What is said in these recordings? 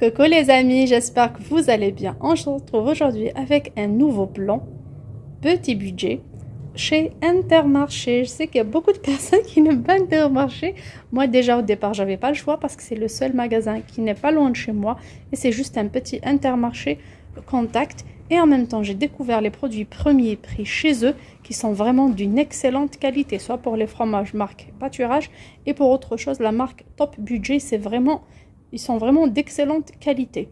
Coucou les amis, j'espère que vous allez bien. On se retrouve aujourd'hui avec un nouveau plan, petit budget, chez Intermarché. Je sais qu'il y a beaucoup de personnes qui n'aiment pas Intermarché. Moi déjà au départ, j'avais pas le choix parce que c'est le seul magasin qui n'est pas loin de chez moi. Et c'est juste un petit Intermarché contact. Et en même temps, j'ai découvert les produits premier prix chez eux qui sont vraiment d'une excellente qualité, soit pour les fromages marque Pâturage et pour autre chose, la marque Top Budget, ils sont vraiment d'excellente qualité.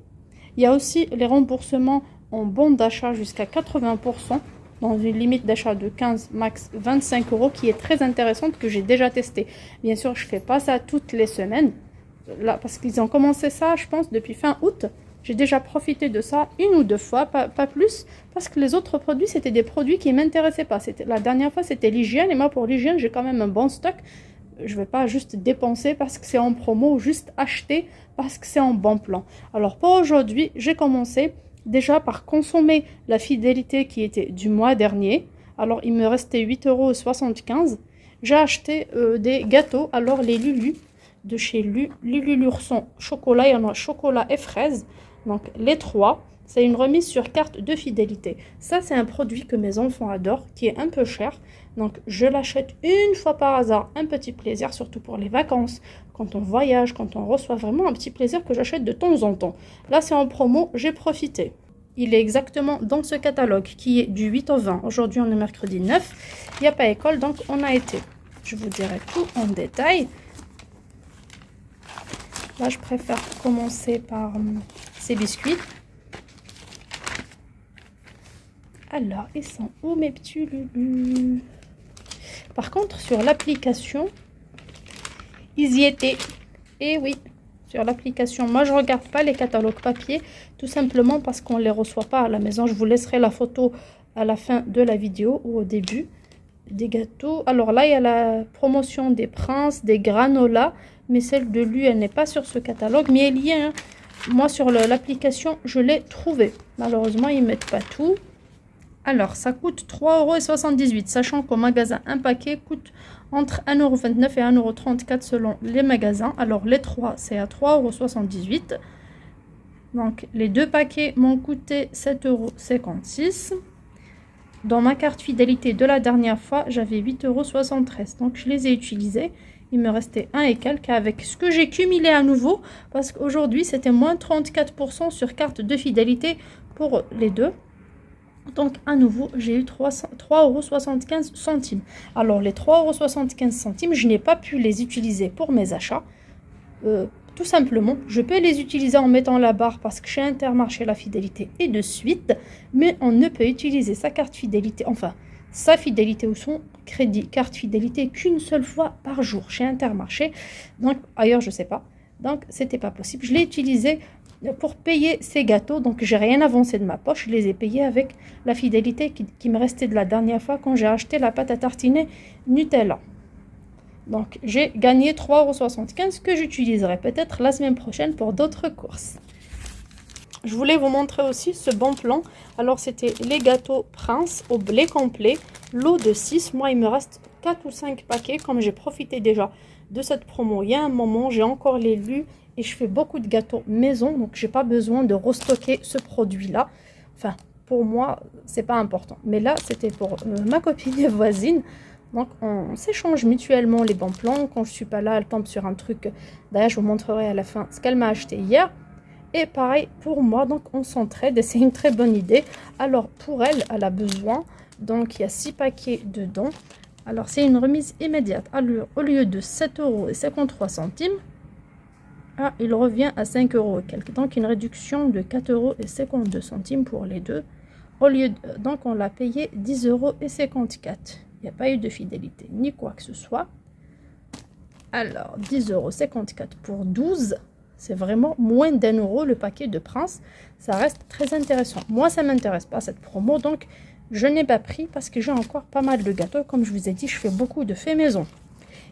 Il y a aussi les remboursements en bons d'achat jusqu'à 80%, dans une limite d'achat de 15, max 25 € qui est très intéressante, que j'ai déjà testé. Bien sûr, je ne fais pas ça toutes les semaines, là, parce qu'ils ont commencé ça, je pense, depuis fin août. J'ai déjà profité de ça une ou deux fois, pas plus, parce que les autres produits, c'était des produits qui ne m'intéressaient pas. La dernière fois, c'était l'hygiène, et moi, pour l'hygiène, j'ai quand même un bon stock. Je ne vais pas juste dépenser parce que c'est en promo, ou juste acheter parce que c'est en bon plan. Alors, pour aujourd'hui, j'ai commencé déjà par consommer la fidélité qui était du mois dernier. Alors, il me restait 8,75 €. J'ai acheté des gâteaux, alors les Lulu, de chez Lulu Lurson chocolat, il y en a chocolat et fraise. Donc les trois, c'est une remise sur carte de fidélité. Ça, c'est un produit que mes enfants adorent, qui est un peu cher. Donc je l'achète une fois par hasard, un petit plaisir, surtout pour les vacances, quand on voyage, quand on reçoit, vraiment un petit plaisir que j'achète de temps en temps. Là, c'est en promo, j'ai profité. Il est exactement dans ce catalogue qui est du 8 au 20. Aujourd'hui, on est mercredi 9. Il n'y a pas école, donc on a été. Je vous dirai tout en détail. Là, je préfère commencer par ces biscuits. Alors, ils sont où mes petits Lulu? Par contre, sur l'application, ils y étaient. Et oui, sur l'application. Moi, je ne regarde pas les catalogues papier, tout simplement parce qu'on ne les reçoit pas à la maison. Je vous laisserai la photo à la fin de la vidéo ou au début des gâteaux. Alors là, il y a la promotion des Princes, des granolas. Mais celle de lui, elle n'est pas sur ce catalogue, mais elle y est. Hein. Moi, sur l'application, je l'ai trouvé. Malheureusement, ils ne mettent pas tout. Alors, ça coûte 3,78 €, sachant qu'au magasin, un paquet coûte entre 1,29 € et 1,34 € selon les magasins. Alors, les trois, c'est à 3,78 €. Donc, les deux paquets m'ont coûté 7,56 €. Dans ma carte fidélité de la dernière fois, j'avais 8,73 €. Donc, je les ai utilisés. Il me restait un et quelques avec ce que j'ai cumulé à nouveau. Parce qu'aujourd'hui, c'était moins 34% sur carte de fidélité pour les deux. Donc, à nouveau, j'ai eu 3,75 €. Alors, les 3,75 €, je n'ai pas pu les utiliser pour mes achats. Tout simplement, je peux les utiliser en mettant la barre parce que chez Intermarché, la fidélité est de suite. Mais on ne peut utiliser sa carte fidélité, enfin, sa fidélité ou son crédit carte fidélité qu'une seule fois par jour chez Intermarché. Donc, ailleurs, je ne sais pas. Donc, c'était pas possible. Je l'ai utilisé pour payer ces gâteaux. Donc, j'ai rien avancé de ma poche. Je les ai payés avec la fidélité qui me restait de la dernière fois quand j'ai acheté la pâte à tartiner Nutella. Donc, j'ai gagné 3,75 € que j'utiliserai peut-être la semaine prochaine pour d'autres courses. Je voulais vous montrer aussi ce bon plan. Alors, c'était les gâteaux Prince au blé complet, lot de 6. Moi, il me reste 4 ou 5 paquets. Comme j'ai profité déjà de cette promo il y a un moment, j'ai encore les lus et je fais beaucoup de gâteaux maison. Donc, j'ai pas besoin de restocker ce produit-là. Enfin, pour moi, c'est pas important. Mais là, c'était pour ma copine et voisine. Donc, on s'échange mutuellement les bons plans. Quand je suis pas là, elle tombe sur un truc. D'ailleurs, je vous montrerai à la fin ce qu'elle m'a acheté hier. Et pareil pour moi, donc on s'entraide et c'est une très bonne idée. Alors pour elle, elle a besoin, donc il y a 6 paquets dedans. Alors c'est une remise immédiate. Alors, au lieu de 7,53 €, ah, il revient à 5 € et quelques. Donc une réduction de 4,52 € pour les deux. Au lieu donc on l'a payé 10,54 €. Il n'y a pas eu de fidélité ni quoi que ce soit. Alors 10,54 € pour 12 €. C'est vraiment moins d'1 € le paquet de Prince. Ça reste très intéressant. Moi, ça ne m'intéresse pas cette promo. Donc, je n'ai pas pris parce que j'ai encore pas mal de gâteaux. Comme je vous ai dit, je fais beaucoup de faits maison.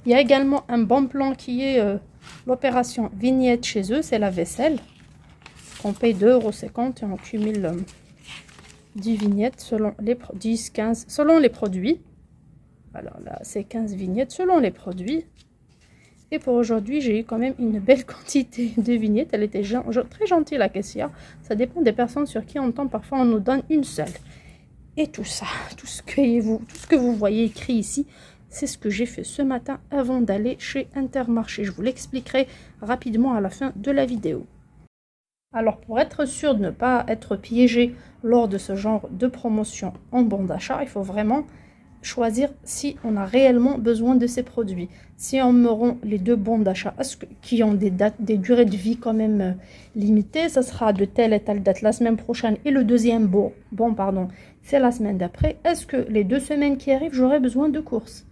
Il y a également un bon plan qui est l'opération vignette chez eux. C'est la vaisselle. On paye 2,50 € et on cumule 10 vignettes selon les 10, 15 selon les produits. Alors là, c'est 15 vignettes selon les produits. Et pour aujourd'hui, j'ai eu quand même une belle quantité de vignettes. Elle était très gentille, la caissière. Ça dépend des personnes sur qui on tombe. Parfois, on nous donne une seule. Et tout ça, tout ce que vous voyez écrit ici, c'est ce que j'ai fait ce matin avant d'aller chez Intermarché. Je vous l'expliquerai rapidement à la fin de la vidéo. Alors, pour être sûr de ne pas être piégé lors de ce genre de promotion en bon d'achat, il faut vraiment choisir si on a réellement besoin de ces produits. Si on me rend les deux bons d'achat qui ont des durées de vie quand même limitées, ça sera de telle et telle date la semaine prochaine et le deuxième bon pardon, c'est la semaine d'après. Est-ce que les 2 semaines qui arrivent, j'aurai besoin de courses?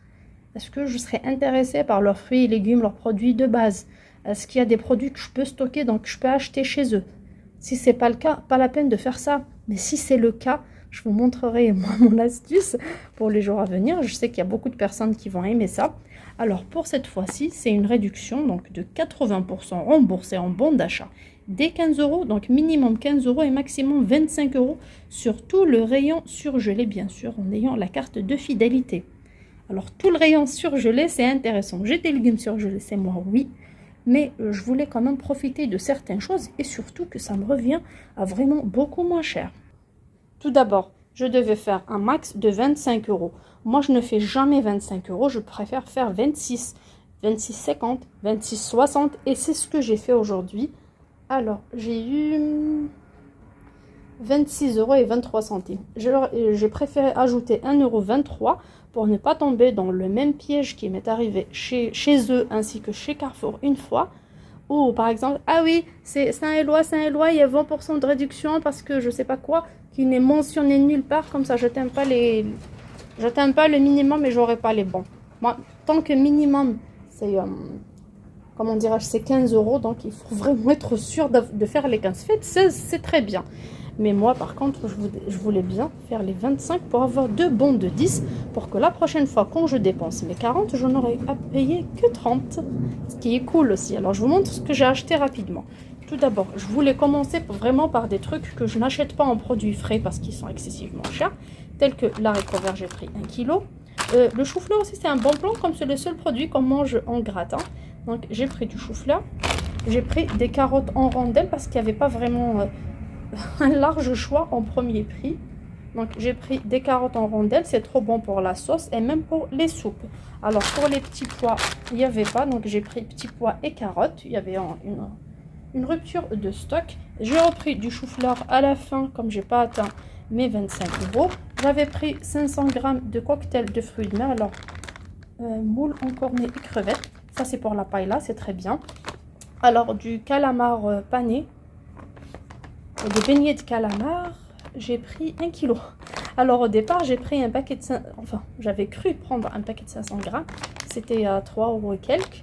Est-ce que je serai intéressée par leurs fruits et légumes, leurs produits de base? Est-ce qu'il y a des produits que je peux stocker, donc je peux acheter chez eux? Si ce n'est pas le cas, pas la peine de faire ça. Mais si c'est le cas, je vous montrerai moi mon astuce pour les jours à venir. Je sais qu'il y a beaucoup de personnes qui vont aimer ça. Alors pour cette fois-ci, c'est une réduction donc de 80% remboursée en bon d'achat dès 15 €, donc minimum 15 € et maximum 25 € sur tout le rayon surgelé, bien sûr, en ayant la carte de fidélité. Alors tout le rayon surgelé, c'est intéressant. J'ai des légumes surgelés, c'est moi, oui. Mais je voulais quand même profiter de certaines choses et surtout que ça me revient à vraiment beaucoup moins cher. Tout d'abord, je devais faire un max de 25 €. Moi, je ne fais jamais 25 €. Je préfère faire 26, 26,50, 26,60 et c'est ce que j'ai fait aujourd'hui. Alors, j'ai eu 26 € et 23 centimes. J'ai préféré ajouter 1,23 € pour ne pas tomber dans le même piège qui m'est arrivé chez eux ainsi que chez Carrefour une fois. Ou par exemple, ah oui, c'est Saint-Éloi, il y a 20% de réduction parce que je sais pas quoi, qui n'est mentionné nulle part. Comme ça, je n'atteins pas le minimum et j'aurai pas les bons. Moi, tant que minimum, c'est comment dirais-je, c'est 15 €, donc il faut vraiment être sûr de faire les 15 fêtes, c'est très bien. Mais moi, par contre, je voulais bien faire les 25 pour avoir 2 bons de 10, pour que la prochaine fois, quand je dépense mes 40, je n'aurai à payer que 30, ce qui est cool aussi. Alors, je vous montre ce que j'ai acheté rapidement. Tout d'abord, je voulais commencer vraiment par des trucs que je n'achète pas en produits frais parce qu'ils sont excessivement chers, tels que l'haricot vert, j'ai pris 1 kg. Le chou-fleur aussi, c'est un bon plan, comme c'est le seul produit qu'on mange en gratin. Donc, j'ai pris du chou-fleur. J'ai pris des carottes en rondelles parce qu'il n'y avait pas vraiment un large choix en premier prix. Donc, j'ai pris des carottes en rondelles. C'est trop bon pour la sauce et même pour les soupes. Alors, pour les petits pois, il n'y avait pas. Donc, j'ai pris petits pois et carottes. Il y avait une rupture de stock. J'ai repris du chou-fleur à la fin, comme j'ai pas atteint mes 25 €. J'avais pris 500 g de cocktail de fruits de mer. Alors, moules en cornet et crevettes. Ça, c'est pour la paella, c'est très bien. Alors, du calamar pané, des beignets de calamar, j'ai pris 1 kg. Alors, au départ, j'ai pris un paquet de 5... Enfin, j'avais cru prendre un paquet de 500 g. C'était à 3 € et quelques.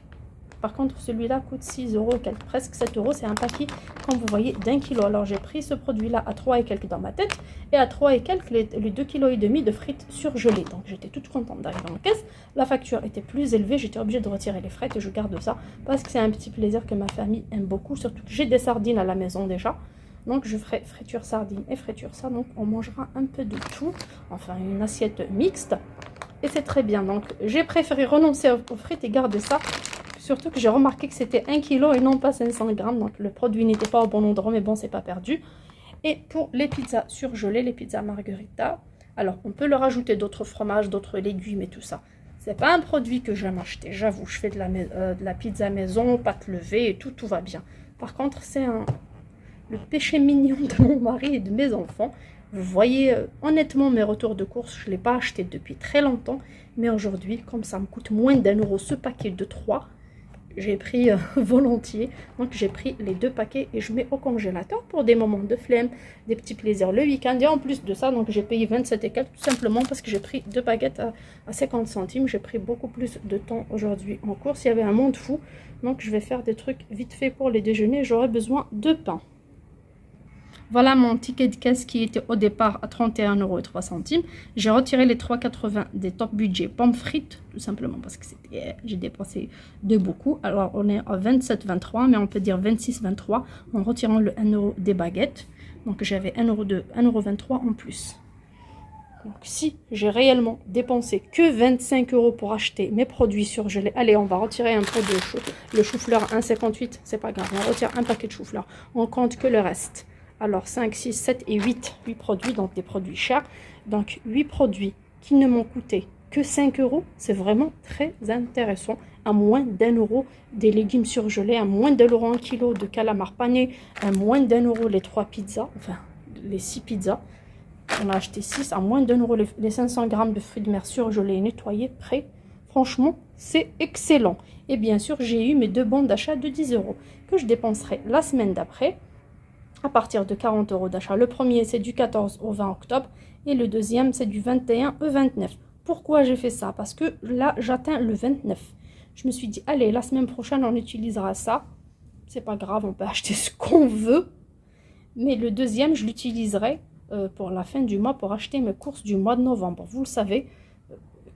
Par contre, celui-là coûte 6 € et quelques, presque 7 €. C'est un paquet, comme vous voyez, d'1 kg. Alors, j'ai pris ce produit-là à 3 et quelques dans ma tête. Et à 3 et quelques, les 2,5 kg de frites surgelées. Donc, j'étais toute contente d'arriver en caisse. La facture était plus élevée. J'étais obligée de retirer les frais et je garde ça. Parce que c'est un petit plaisir que ma famille aime beaucoup. Surtout que j'ai des sardines à la maison déjà. Donc, je ferai friture sardines et friture ça. Donc, on mangera un peu de tout. Enfin, une assiette mixte. Et c'est très bien. Donc, j'ai préféré renoncer aux frites et garder ça. Surtout que j'ai remarqué que c'était 1 kg et non pas 500 g. Donc, le produit n'était pas au bon endroit, mais bon, c'est pas perdu. Et pour les pizzas surgelées, les pizzas margherita, alors, on peut leur ajouter d'autres fromages, d'autres légumes et tout ça. C'est pas un produit que j'aime acheter. J'avoue, je fais de la pizza maison, pâte levée et tout va bien. Par contre, c'est le péché mignon de mon mari et de mes enfants. Vous voyez, honnêtement, mes retours de course, je ne l'ai pas acheté depuis très longtemps. Mais aujourd'hui, comme ça me coûte moins d'1 € ce paquet de 3, j'ai pris volontiers. Donc, j'ai pris les 2 paquets et je mets au congélateur pour des moments de flemme, des petits plaisirs le week-end. Et en plus de ça, donc j'ai payé 27 et quelques tout simplement parce que j'ai pris 2 baguettes à 50 centimes. J'ai pris beaucoup plus de temps aujourd'hui en course. Il y avait un monde fou. Donc, je vais faire des trucs vite fait pour les déjeuners. J'aurai besoin de pain. Voilà mon ticket de caisse qui était au départ à 31,03 €. J'ai retiré les 3,80 € des top budget pommes frites, tout simplement parce que j'ai dépensé de beaucoup. Alors on est à 27,23 €, mais on peut dire 26,23 € en retirant le 1 € des baguettes. Donc j'avais 1,23 € en plus. Donc si j'ai réellement dépensé que 25 € pour acheter mes produits surgelés, allez, on va retirer un peu de chou, le chou-fleur 1,58, c'est pas grave, on retire un paquet de chou-fleur, on compte que le reste. Alors 5, 6, 7 et 8 produits, donc des produits chers. Donc 8 produits qui ne m'ont coûté que 5 €, c'est vraiment très intéressant. À moins d'1 € des légumes surgelés, à moins d'1 € un kilo de calamar pané, à moins d'1 € les 3 pizzas, enfin les 6 pizzas. On a acheté 6 à moins d'1 € les 500 grammes de fruits de mer surgelés et nettoyés, prêts. Franchement, c'est excellent. Et bien sûr, j'ai eu mes 2 bons d'achat de 10 € que je dépenserai la semaine d'après à partir de 40 € d'achat. Le premier, c'est du 14 au 20 octobre et le deuxième, c'est du 21 au 29. Pourquoi j'ai fait ça? Parce que là, j'atteins le 29. Je me suis dit, allez, la semaine prochaine, on utilisera ça. C'est pas grave, on peut acheter ce qu'on veut. Mais le deuxième, je l'utiliserai pour la fin du mois, pour acheter mes courses du mois de novembre. Vous le savez,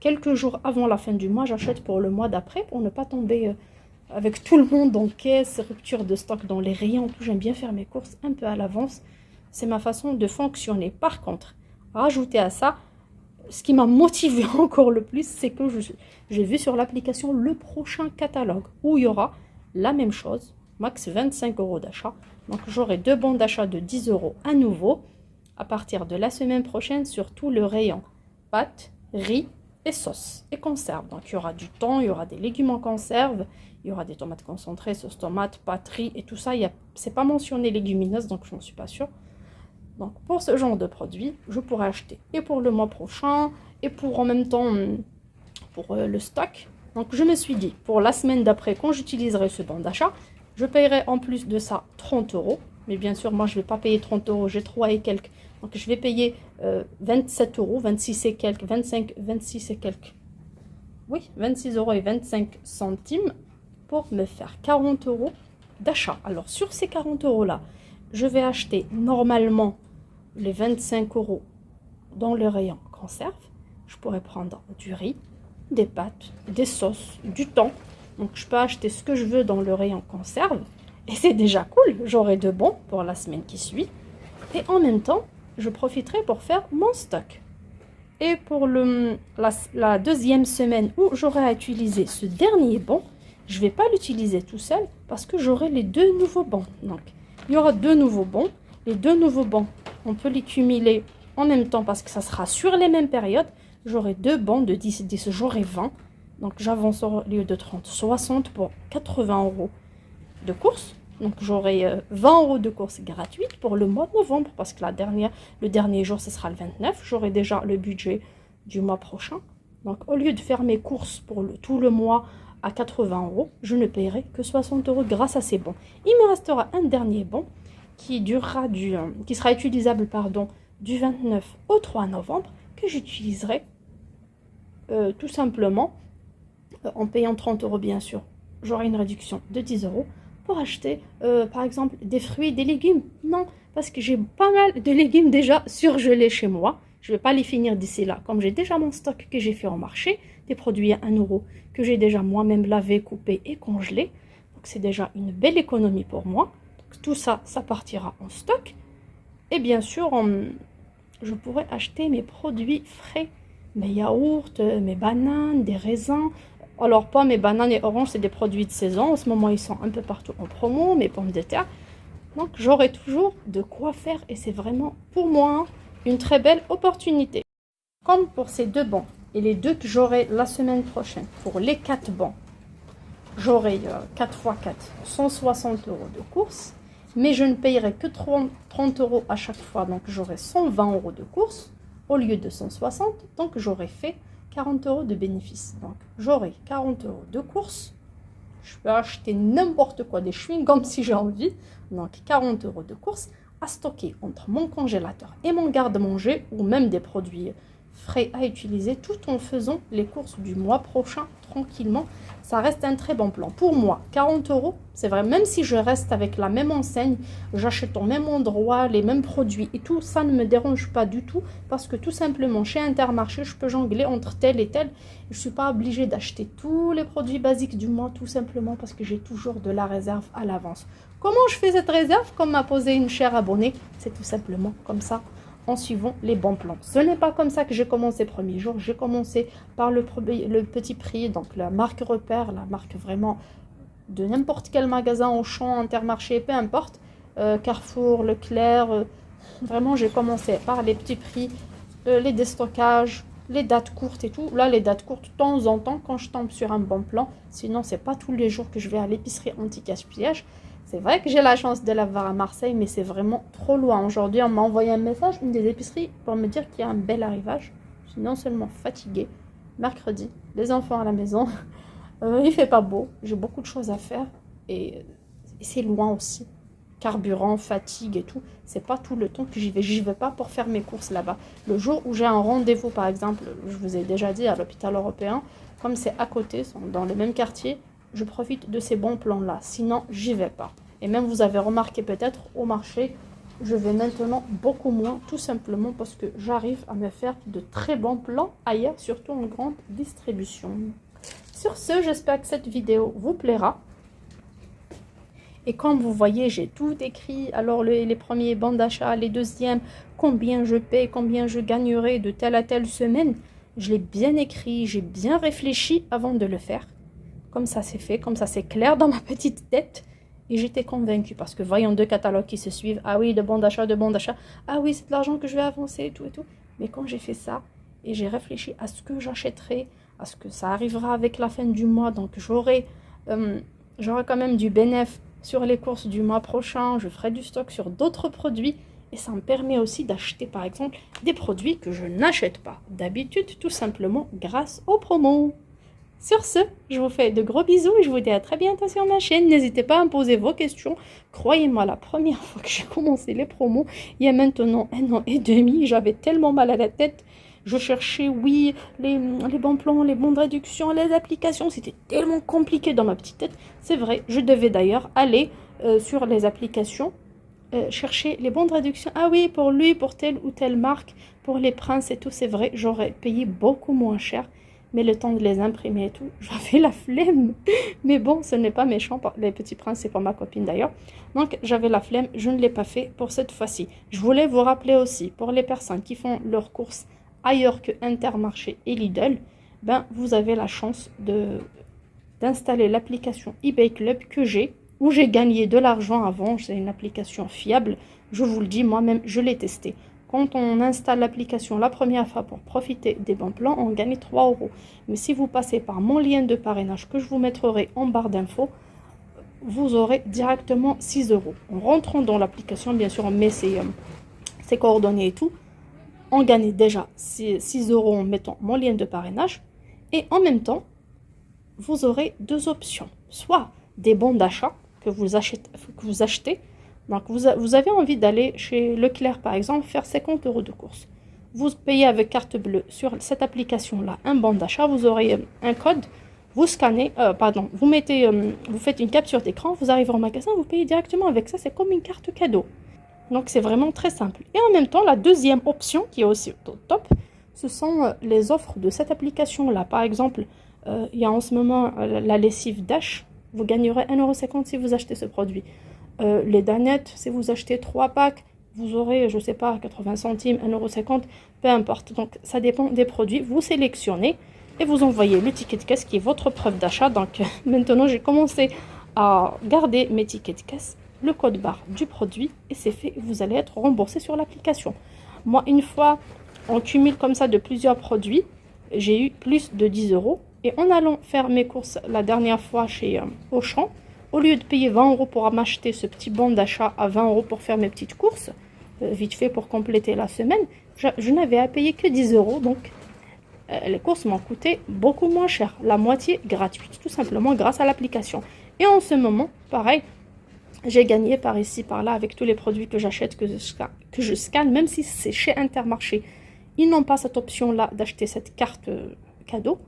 quelques jours avant la fin du mois, j'achète pour le mois d'après pour ne pas tomber avec tout le monde en caisse, rupture de stock dans les rayons. Tout, j'aime bien faire mes courses un peu à l'avance. C'est ma façon de fonctionner. Par contre, rajouter à ça, ce qui m'a motivé encore le plus, c'est que j'ai vu sur l'application le prochain catalogue où il y aura la même chose, max 25 € d'achat. Donc j'aurai 2 bons d'achat de 10 € à nouveau à partir de la semaine prochaine sur tout le rayon pâtes, riz et sauce et conserve. Donc il y aura du thon, il y aura des légumes en conserve, il y aura des tomates concentrées, sauce tomate, pâtes, riz et tout ça. C'est pas mentionné légumineuses, donc je n'en suis pas sûre. Donc pour ce genre de produits, je pourrais acheter et pour le mois prochain et pour en même temps pour le stock. Donc je me suis dit, pour la semaine d'après, quand j'utiliserai ce bon d'achat, je paierai en plus de ça 30 €. Mais bien sûr, moi je ne vais pas payer 30 €, j'ai 3 et quelques. Donc je vais payer 27 €, 26 et quelques, 26 et quelques. Oui, 26 € et 25 centimes pour me faire 40 € d'achat. Alors sur ces 40 € là, je vais acheter normalement les 25 € dans le rayon conserve. Je pourrais prendre du riz, des pâtes, des sauces, du thon. Donc je peux acheter ce que je veux dans le rayon conserve. Et c'est déjà cool. J'aurai de bons pour la semaine qui suit. Et en même temps, je profiterai pour faire mon stock. Et pour la deuxième semaine où j'aurai à utiliser ce dernier bon, je ne vais pas l'utiliser tout seul parce que j'aurai les 2 nouveaux bons. Donc il y aura 2 nouveaux bons. Les 2 nouveaux bons, on peut les cumuler en même temps parce que ça sera sur les mêmes périodes. J'aurai 2 bons de 10 et 10, j'aurai 20. Donc j'avance au lieu de 30, 60 pour 80 € de course. Donc j'aurai 20 € de course gratuite pour le mois de novembre parce que le dernier jour, ce sera le 29. J'aurai déjà le budget du mois prochain. Donc au lieu de faire mes courses pour tout le mois à 80 €, je ne paierai que 60 € grâce à ces bons. Il me restera un dernier bon qui sera utilisable du 29 au 3 novembre que j'utiliserai tout simplement en payant 30 € bien sûr. J'aurai une réduction de 10 € pour acheter par exemple des fruits, des légumes. Non, parce que j'ai pas mal de légumes déjà surgelés chez moi. Je ne vais pas les finir d'ici là. Comme j'ai déjà mon stock que j'ai fait au marché, des produits à 1 € que j'ai déjà moi-même lavé, coupé et congelé. Donc c'est déjà une belle économie pour moi. Donc, tout ça, ça partira en stock. Et bien sûr, je pourrais acheter mes produits frais. Mes yaourts, mes bananes, des raisins. Alors pas mes bananes et oranges, c'est des produits de saison. En ce moment, ils sont un peu partout en promo, mes pommes de terre. Donc j'aurai toujours de quoi faire et c'est vraiment pour moi une très belle opportunité. Comme pour ces 2 bons et les 2 que j'aurai la semaine prochaine, pour les 4 bons, j'aurai 4 x 4, 160 € de course. Mais je ne payerai que 30 € à chaque fois, donc j'aurai 120 € de course au lieu de 160. Donc j'aurai fait 40 € de bénéfice. Donc j'aurai 40 € de course. Je peux acheter n'importe quoi, des chewing-gums si j'ai envie. Donc 40 € de course à stocker entre mon congélateur et mon garde-manger ou même des produits frais à utiliser tout en faisant les courses du mois prochain tranquillement. Ça reste un très bon plan. Pour moi, 40 €, c'est vrai, même si je reste avec la même enseigne, j'achète au même endroit, les mêmes produits et tout, ça ne me dérange pas du tout parce que tout simplement, chez Intermarché, je peux jongler entre tel et tel. Je ne suis pas obligée d'acheter tous les produits basiques du mois tout simplement parce que j'ai toujours de la réserve à l'avance. Comment je fais cette réserve? Comme m'a posé une chère abonnée, c'est tout simplement comme ça. en suivant les bons plans. Ce n'est pas comme ça que j'ai commencé premier jour. J'ai commencé par le petit prix, donc la marque repère, la marque vraiment de n'importe quel magasin, Auchan, Intermarché, peu importe, Carrefour, Leclerc, vraiment j'ai commencé par les petits prix, les déstockages, les dates courtes et tout. Là, les dates courtes, de temps en temps, quand je tombe sur un bon plan, sinon c'est pas tous les jours que je vais à l'épicerie anti-gaspillage. C'est vrai que j'ai la chance de l'avoir à Marseille, mais c'est vraiment trop loin. Aujourd'hui, on m'a envoyé un message, une des épiceries, pour me dire qu'il y a un bel arrivage. Je suis non seulement fatiguée, mercredi, les enfants à la maison, il fait pas beau, j'ai beaucoup de choses à faire et c'est loin aussi. Carburant, fatigue et tout, c'est pas tout le temps que j'y vais pas pour faire mes courses là-bas. Le jour où j'ai un rendez-vous, par exemple, je vous ai déjà dit, à l'hôpital européen, comme c'est à côté, dans le même quartier, je profite de ces bons plans-là, sinon j'y vais pas. Et même vous avez remarqué peut-être au marché, je vais maintenant beaucoup moins, tout simplement parce que j'arrive à me faire de très bons plans ailleurs, surtout en grande distribution. Sur ce, j'espère que cette vidéo vous plaira. Et comme vous voyez, j'ai tout écrit. Alors les premiers bons d'achat, les deuxièmes, combien je paie, combien je gagnerai de telle à telle semaine. Je l'ai bien écrit, j'ai bien réfléchi avant de le faire. Comme ça c'est fait, comme ça c'est clair dans ma petite tête. Et j'étais convaincue parce que voyons deux catalogues qui se suivent. Ah oui, de bons d'achat, de bons d'achat. Ah oui, c'est de l'argent que je vais avancer et tout et tout. Mais quand j'ai fait ça et j'ai réfléchi à ce que j'achèterai, à ce que ça arrivera avec la fin du mois, donc j'aurai quand même du bénéfice sur les courses du mois prochain, je ferai du stock sur d'autres produits et ça me permet aussi d'acheter par exemple des produits que je n'achète pas d'habitude, tout simplement grâce aux promos. Sur ce, je vous fais de gros bisous et je vous dis à très bientôt sur ma chaîne. N'hésitez pas à me poser vos questions. Croyez-moi, la première fois que j'ai commencé les promos, il y a maintenant 1 an et demi, j'avais tellement mal à la tête. Je cherchais, oui, les bons plans, les bons de réduction, les applications. C'était tellement compliqué dans ma petite tête. C'est vrai, je devais d'ailleurs aller sur les applications, chercher les bons de réduction. Ah oui, pour lui, pour telle ou telle marque, pour les princes et tout, c'est vrai, j'aurais payé beaucoup moins cher. Mais le temps de les imprimer et tout, j'avais la flemme. Mais bon, ce n'est pas méchant. Les petits princes, c'est pour ma copine d'ailleurs. Donc, j'avais la flemme. Je ne l'ai pas fait pour cette fois-ci. Je voulais vous rappeler aussi, pour les personnes qui font leurs courses ailleurs que Intermarché et Lidl, ben, vous avez la chance d'installer l'application eBay Club que j'ai, où j'ai gagné de l'argent avant. C'est une application fiable. Je vous le dis, moi-même, je l'ai testée. Quand on installe l'application la première fois pour profiter des bons plans, on gagne 3 €. Mais si vous passez par mon lien de parrainage que je vous mettrai en barre d'infos, vous aurez directement 6 €. En rentrant dans l'application, bien sûr, on met ses coordonnées et tout. On gagne déjà 6 € en mettant mon lien de parrainage. Et en même temps, vous aurez deux options. Soit des bons d'achat que vous achetez. Donc, vous avez envie d'aller chez Leclerc, par exemple, faire 50 € de course. Vous payez avec carte bleue sur cette application-là un bon d'achat. Vous aurez un code. Vous scannez, vous faites une capture d'écran. Vous arrivez au magasin, vous payez directement avec ça. C'est comme une carte cadeau. Donc, c'est vraiment très simple. Et en même temps, la deuxième option, qui est aussi au top, ce sont les offres de cette application-là. Par exemple, il y a en ce moment la lessive Dash. Vous gagnerez 1,50 € si vous achetez ce produit. Les danettes, si vous achetez 3 packs, vous aurez, je ne sais pas, 80 centimes, 1,50 €, peu importe. Donc, ça dépend des produits. Vous sélectionnez et vous envoyez le ticket de caisse qui est votre preuve d'achat. Donc, maintenant, j'ai commencé à garder mes tickets de caisse, le code barre du produit et c'est fait. Vous allez être remboursé sur l'application. Moi, une fois, on cumule comme ça de plusieurs produits, j'ai eu plus de 10 €. Et en allant faire mes courses la dernière fois chez Auchan, au lieu de payer 20 € pour m'acheter ce petit bon d'achat à 20 € pour faire mes petites courses, vite fait pour compléter la semaine, je n'avais à payer que 10 €. Donc, les courses m'ont coûté beaucoup moins cher. La moitié gratuite, tout simplement grâce à l'application. Et en ce moment, pareil, j'ai gagné par ici, par là, avec tous les produits que j'achète, que je scanne, même si c'est chez Intermarché. Ils n'ont pas cette option-là d'acheter cette carte cadeau.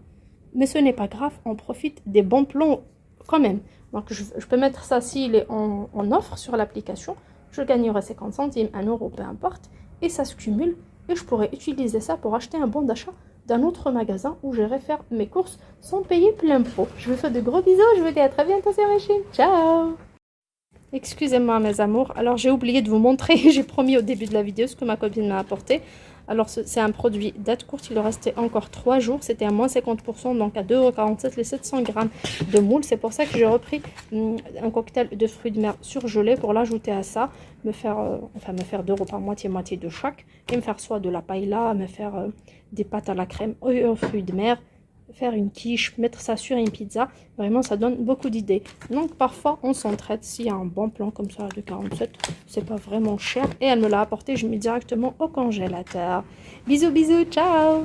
Mais ce n'est pas grave, on profite des bons plans quand même. Donc, je peux mettre ça s'il est en offre sur l'application. Je gagnerai 50 centimes, 1 €, peu importe. Et ça se cumule. Et je pourrais utiliser ça pour acheter un bon d'achat d'un autre magasin où j'irai faire mes courses sans payer plein pot. Je vous fais de gros bisous. Je vous dis à très bientôt sur ma chaîne. Ciao! Excusez-moi mes amours, alors j'ai oublié de vous montrer, j'ai promis au début de la vidéo ce que ma copine m'a apporté. Alors c'est un produit date courte, il leur restait encore 3 jours, c'était à moins 50%, donc à 2,47 € les 700 grammes de moule. C'est pour ça que j'ai repris un cocktail de fruits de mer surgelés pour l'ajouter à ça, me faire 2 repas moitié-moitié de chaque, et me faire soit de la paella, me faire des pâtes à la crème aux fruits de mer, faire une quiche, mettre ça sur une pizza, vraiment ça donne beaucoup d'idées. Donc parfois on s'entraide, s'il y a un bon plan comme ça de 47, c'est pas vraiment cher. Et elle me l'a apporté, je mets directement au congélateur. Bisous bisous, ciao.